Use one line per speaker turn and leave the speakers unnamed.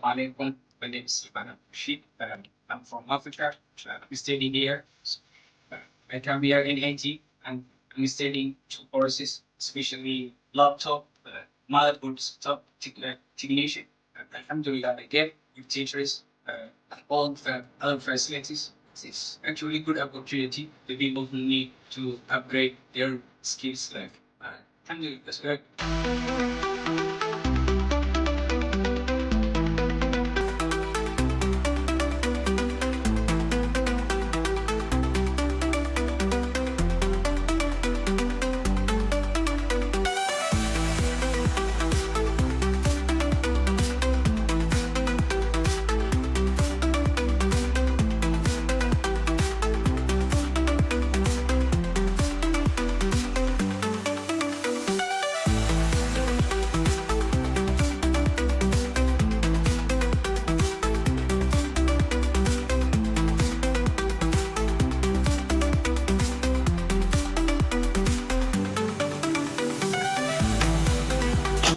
Assalamualaikum. My name is Ivan Rashid. I'm from Africa. I'm studying here. I come here in IT and I'm studying two courses, especially laptop, motherboard top technician. Alhamdulillah, I get with teachers, all the other facilities. It's actually a good opportunity to people who need to upgrade their skills. Alhamdulillah, that's good.